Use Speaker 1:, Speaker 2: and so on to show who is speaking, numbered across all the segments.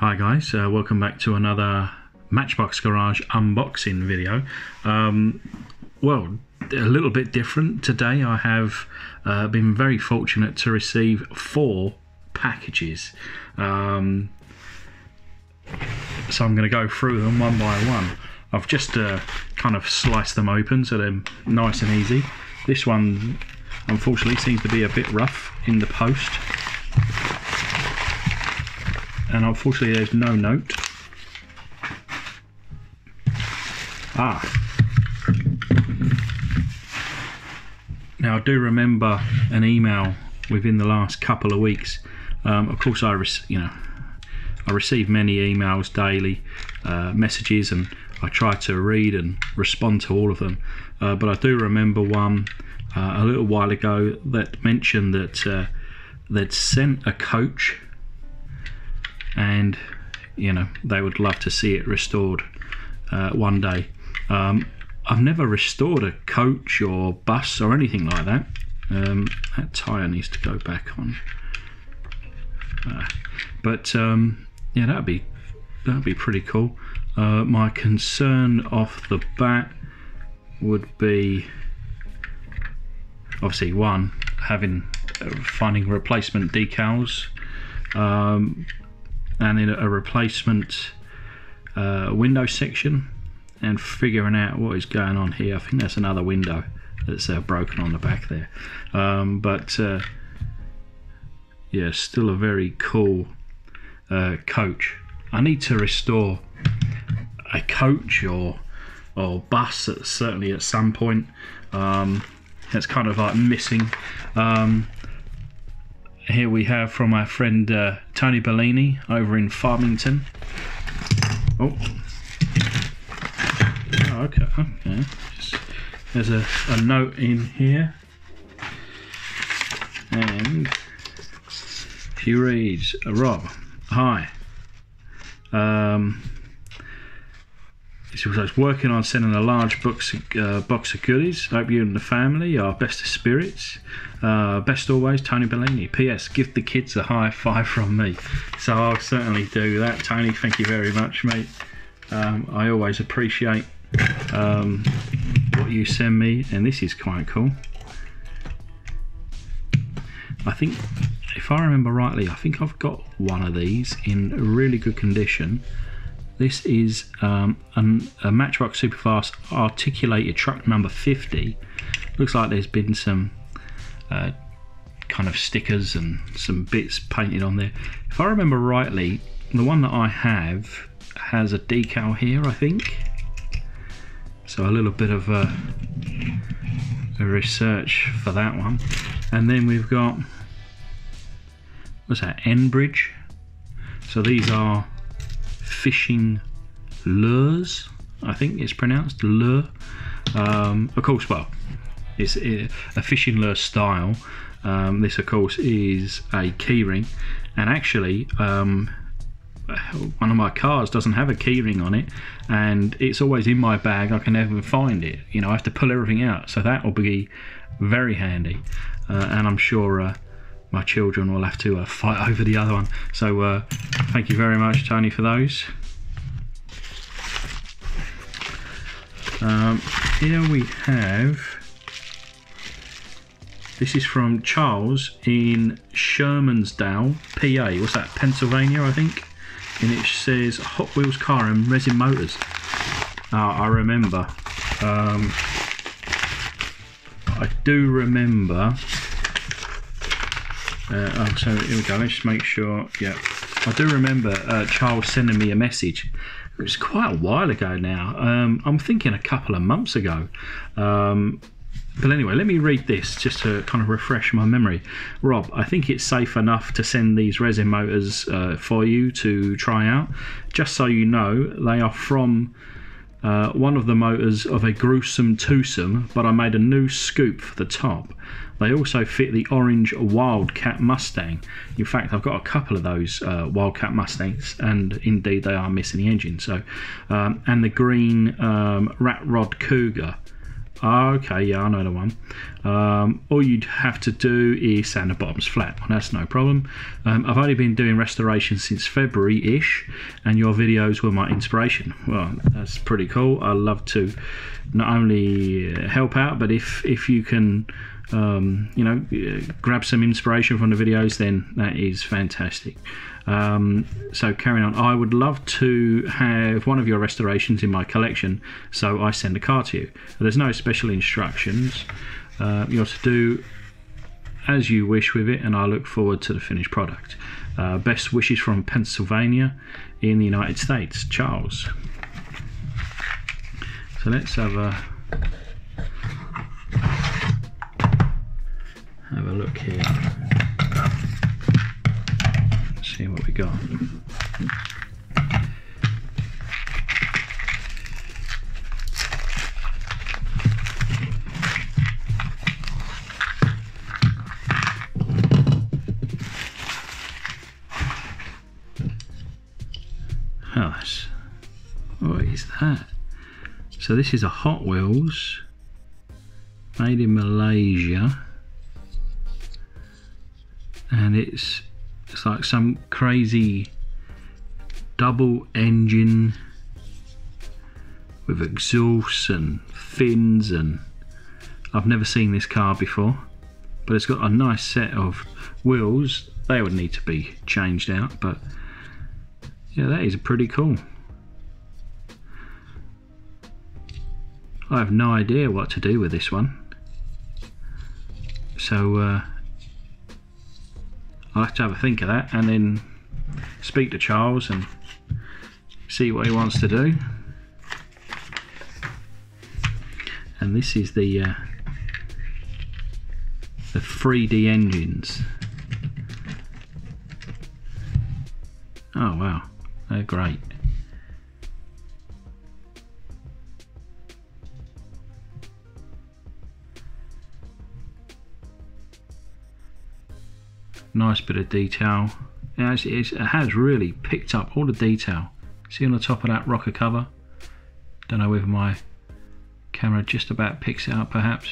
Speaker 1: Hi guys, welcome back to another Matchbox Garage unboxing video. Well, a little bit different today. I have been very fortunate to receive 4 packages. So I'm going to go through them one by one. I've just kind of sliced them open so they're nice and easy. This one unfortunately seems to be a bit rough in the post. And unfortunately there's no note. Now I do remember an email within the last couple of weeks. Of course I receive many emails daily, messages, and I try to read and respond to all of them. But I do remember one a little while ago that mentioned that they'd sent a coach, and they would love to see it restored one day. I've never restored a coach or bus or anything like that. That tyre needs to go back on. Yeah, that'd be pretty cool. My concern off the bat would be obviously finding replacement decals, and then a replacement window section, and figuring out what is going on here. I think that's another window that's broken on the back there. Yeah, still a very cool coach. I need to restore a coach or bus certainly at some point. That's kind of like missing. Here we have from our friend Tony Bellini over in Farmington. Oh, okay. There's a note in here, and she reads, Rob, hi. I was working on sending a large box of goodies. Hope you and the family are best of spirits. Best always, Tony Bellini. P.S. Give the kids a high five from me. So I'll certainly do that, Tony. Thank you very much, mate. I always appreciate what you send me, and this is quite cool. I think, if I remember rightly, I think I've got one of these in really good condition. This is a Matchbox Superfast articulated truck number 50. Looks like there's been some kind of stickers and some bits painted on there. If I remember rightly, the one that I have has a decal here, I think. So a little bit of a research for that one. And then we've got, what's that, Enbridge. So these are fishing lures, I think it's pronounced, lure. Of course, well, it's a fishing lure style. This of course is a keyring, and actually one of my cars doesn't have a keyring on it, and it's always in my bag. I can never find it, I have to pull everything out, so that will be very handy. And I'm sure my children will have to fight over the other one. So thank you very much, Tony, for those. Here we have, this is from Charles in Shermansdale, PA. What's that, Pennsylvania, I think? And it says Hot Wheels car and Resin Motors. I remember. I do remember. So here we go, let's just make sure. Yeah, I do remember Charles sending me a message. It was quite a while ago now. I'm thinking a couple of months ago. But anyway, let me read this just to kind of refresh my memory. Rob, I think it's safe enough to send these Resin Motors for you to try out. Just so you know, they are from one of the motors of a gruesome twosome, but I made a new scoop for the top. They also fit the orange Wildcat Mustang. In fact, I've got a couple of those Wildcat Mustangs, and indeed they are missing the engine. So, and the green Rat Rod Cougar Okay, yeah, I know the one. All you'd have to do is sand the bottoms flat. Well, that's no problem. I've only been doing restoration since February-ish, and your videos were my inspiration. Well, that's pretty cool. I love to not only help out, but if you can, you know, grab some inspiration from the videos, then that is fantastic. So carrying on, I would love to have one of your restorations in my collection, so I send a car to you. There's no special instructions. You're to do as you wish with it, and I look forward to the finished product. Best wishes from Pennsylvania in the United States, Charles. So let's have a look here. See what we got. What is that? So this is a Hot Wheels made in Malaysia, and it's like some crazy double engine with exhausts and fins, and I've never seen this car before, but it's got a nice set of wheels. They would need to be changed out, but yeah, that is pretty cool. I have no idea what to do with this one, so I'll have to have a think of that and then speak to Charles and see what he wants to do. And this is the 3D engines. Oh wow, they're great. Nice bit of detail. It has really picked up all the detail. See on the top of that rocker cover? Don't know whether my camera just about picks it up perhaps.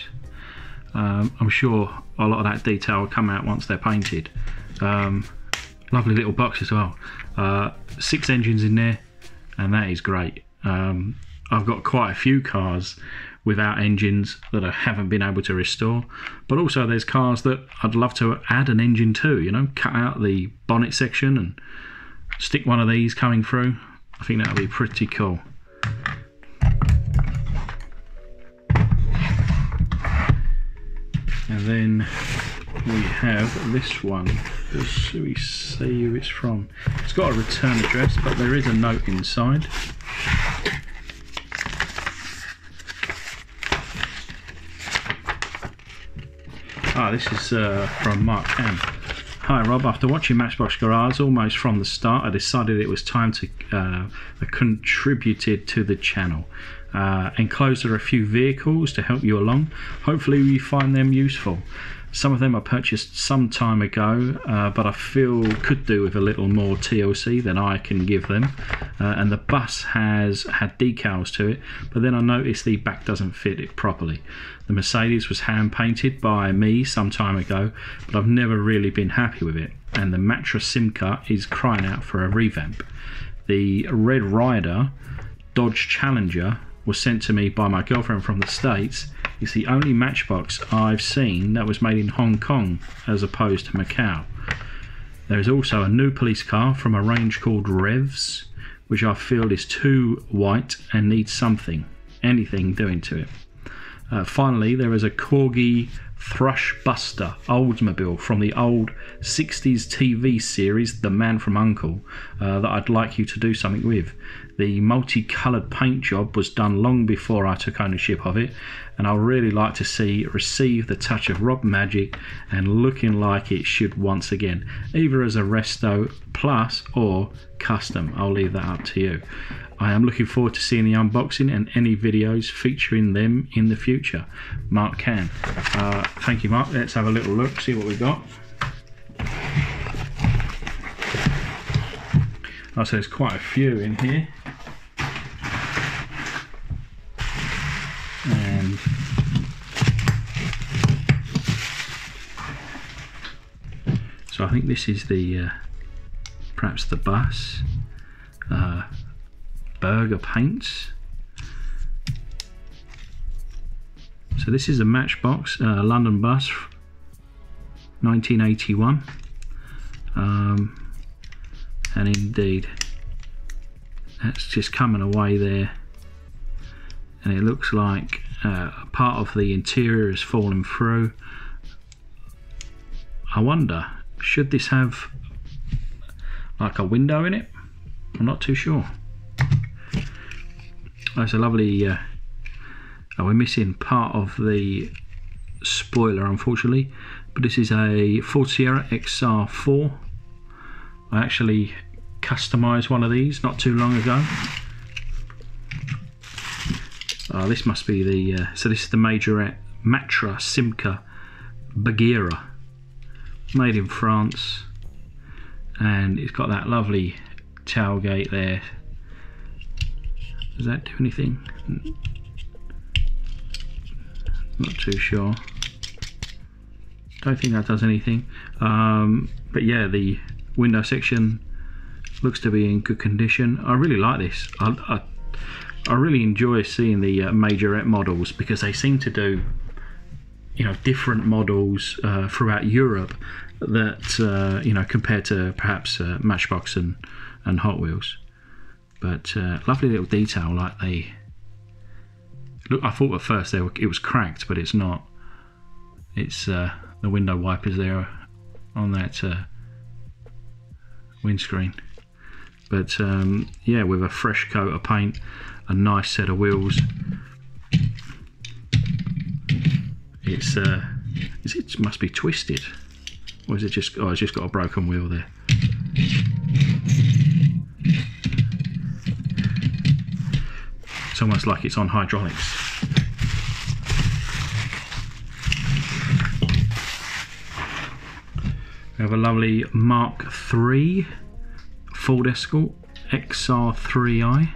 Speaker 1: I'm sure a lot of that detail will come out once they're painted. Lovely little box as well. 6 engines in there, and that is great. I've got quite a few cars without engines that I haven't been able to restore, but also there's cars that I'd love to add an engine to, you know, cut out the bonnet section and stick one of these coming through. I think that would be pretty cool. And then we have this one. Let's we see who it's from. It's got a return address, but there is a note inside. This is from Mark M. Hi Rob, after watching Matchbox Garage almost from the start, I decided it was time to contribute to the channel. Enclosed are a few vehicles to help you along. Hopefully you find them useful. Some of them I purchased some time ago, but I feel could do with a little more TLC than I can give them. And the bus has had decals to it, but then I noticed the back doesn't fit it properly. The Mercedes was hand painted by me some time ago, but I've never really been happy with it. And the mattress Simca is crying out for a revamp. The red Ryder Dodge Challenger was sent to me by my girlfriend from the States. It's the only Matchbox I've seen that was made in Hong Kong as opposed to Macau. There is also a new police car from a range called Revs, which I feel is too white and needs anything doing to it. Finally, there is a Corgi Thrush Buster Oldsmobile from the old 60s TV series The Man from U.N.C.L.E. That I'd like you to do something with. The multicoloured paint job was done long before I took ownership of it, and I'd really like to see it receive the touch of Rob magic and looking like it should once again, either as a resto plus or custom. I'll leave that up to you. I am looking forward to seeing the unboxing and any videos featuring them in the future. Mark Can. Thank you, Mark. Let's have a little look, see what we've got. So there's quite a few in here. And think this is the perhaps the bus. Burger paints. So this is a Matchbox London bus, 1981, and indeed that's just coming away there, and it looks like part of the interior is falling through. I wonder, should this have like a window in it? I'm not too sure. There's a lovely we're missing part of the spoiler, unfortunately, but this is a Ford Sierra XR3. I actually customized one of these not too long ago. This must be the so this is the Majorette Matra Simca Bagheera, made in France, and it's got that lovely tailgate there. Does that do anything? Not too sure. Don't think that does anything. But yeah, the window section looks to be in good condition. I really like this. I really enjoy seeing the Majorette models, because they seem to do, you know, different models throughout Europe that you know, compared to perhaps Matchbox and Hot Wheels. But lovely little detail, like they look. I thought at first it was cracked, but it's not. It's the window wipers there on that windscreen. But yeah, with a fresh coat of paint, a nice set of wheels. It must be twisted, or is it just? Oh, it's just got a broken wheel there. It's almost like it's on hydraulics. We have a lovely Mark III Ford Escort Xr3i.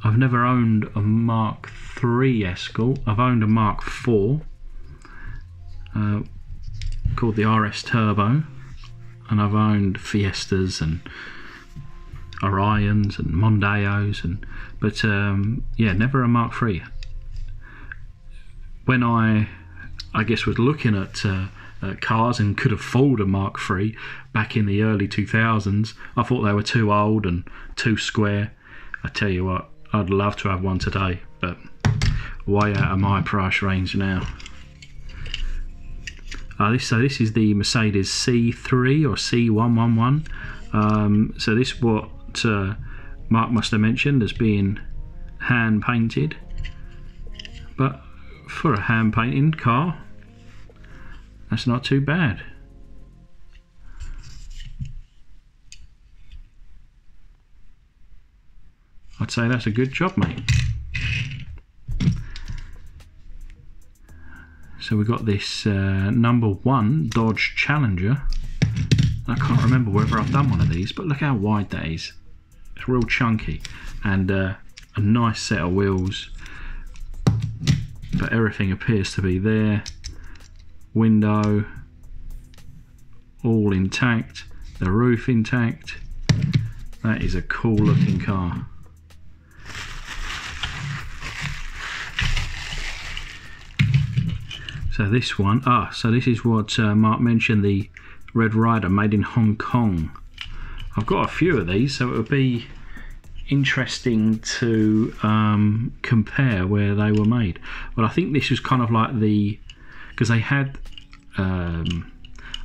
Speaker 1: I've never owned a Mark III Escort. I've owned a Mark IV called the RS Turbo, and I've owned Fiestas and Orions and Mondeos, but yeah, never a Mark III. When I guess was looking at cars and could afford a Mark III back in the early 2000s, I thought they were too old and too square. I tell you what, I'd love to have one today, but way out of my price range now. So this is the Mercedes C3 or C111. So this what Mark must have mentioned as being hand painted, but for a hand painting car, that's not too bad. I'd say that's a good job, mate. So we've got this #1 Dodge Challenger. I can't remember whether I've done one of these, but look how wide that is. It's real chunky, and a nice set of wheels, but everything appears to be there. Window all intact, the roof intact. That is a cool looking car. So this one, so this is what Mark mentioned, the Red Ryder, made in Hong Kong. I've got a few of these, so it would be interesting to compare where they were made. But I think this was kind of like the, because they had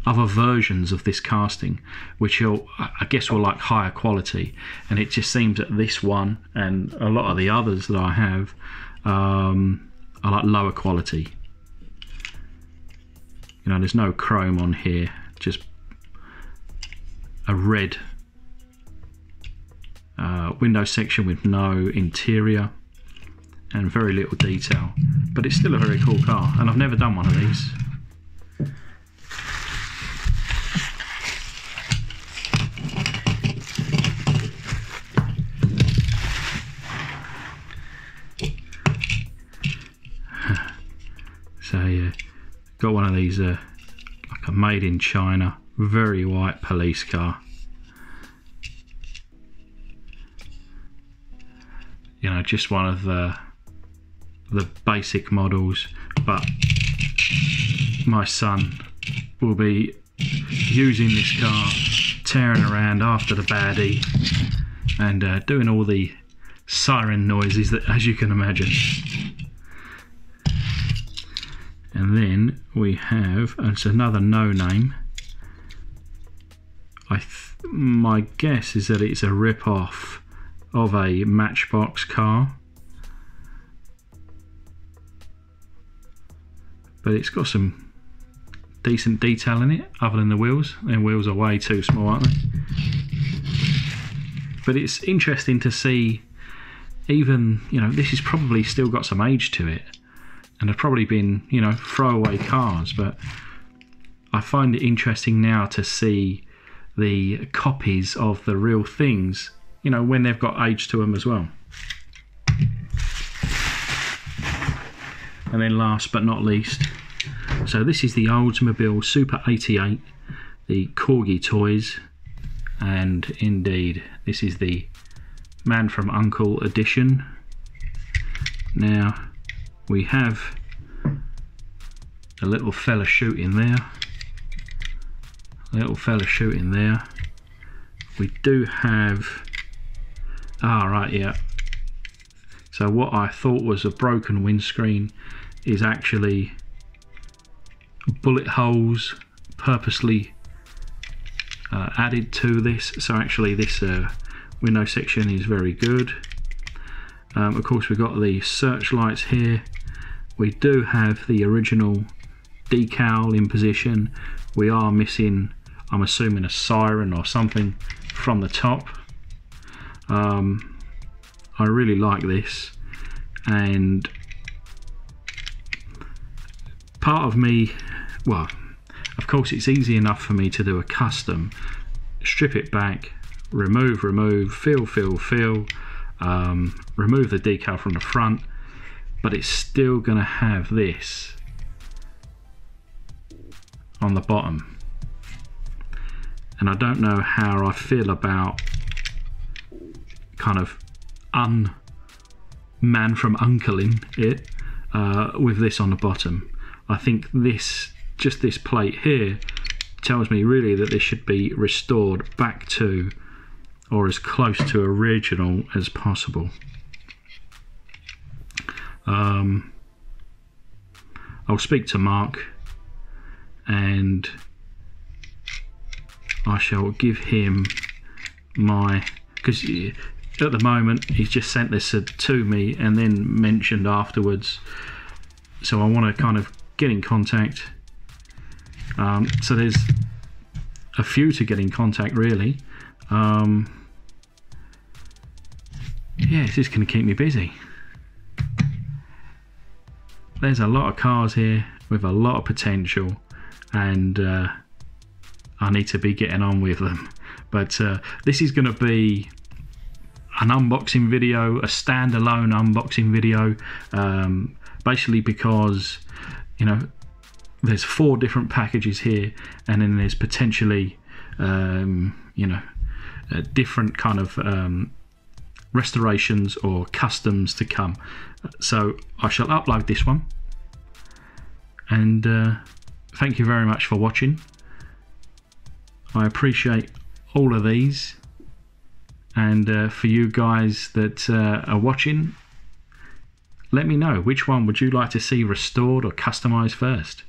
Speaker 1: other versions of this casting, which I guess were like higher quality, and it just seems that this one and a lot of the others that I have are like lower quality. You know, there's no chrome on here, just a red window section with no interior and very little detail, but it's still a very cool car, and I've never done one of these. So yeah, got one of these are like a made in China, very white police car. You know, just one of the basic models, but my son will be using this car, tearing around after the baddie and doing all the siren noises that, as you can imagine. And then we have, it's another no name. My guess is that it's a rip-off of a Matchbox car, but it's got some decent detail in it, other than the wheels. Their wheels are way too small, aren't they? But it's interesting to see, even, you know, this has probably still got some age to it, and have probably been, you know, throwaway cars, but I find it interesting now to see the copies of the real things, you know, when they've got age to them as well. And then last but not least, so this is the Oldsmobile Super 88, the Corgi toys, and indeed this is the Man from Uncle edition. Now we have a little fella shooting there, we do have, right, yeah, so what I thought was a broken windscreen is actually bullet holes purposely added to this. So actually this window section is very good. Of course, we've got the searchlights here. We do have the original decal in position. We are missing, I'm assuming, a siren or something from the top. I really like this, and part of me, well, of course it's easy enough for me to do a custom, strip it back, remove, fill, remove the decal from the front, but it's still going to have this on the bottom. And I don't know how I feel about kind of man from uncling it with this on the bottom. I think this, just this plate here, tells me really that this should be restored back to, or as close to original as possible. I'll speak to Mark and I shall give him my, because at the moment he's just sent this to me and then mentioned afterwards, so I want to kind of get in contact. So there's a few to get in contact really. Yeah, it's just going to keep me busy. There's a lot of cars here with a lot of potential, and I need to be getting on with them. But this is going to be an unboxing video, a standalone unboxing video, basically because, you know, there's 4 different packages here, and then there's potentially you know, different kind of restorations or customs to come. So I shall upload this one, and thank you very much for watching. I appreciate all of these, and for you guys that are watching, let me know which one would you like to see restored or customized first.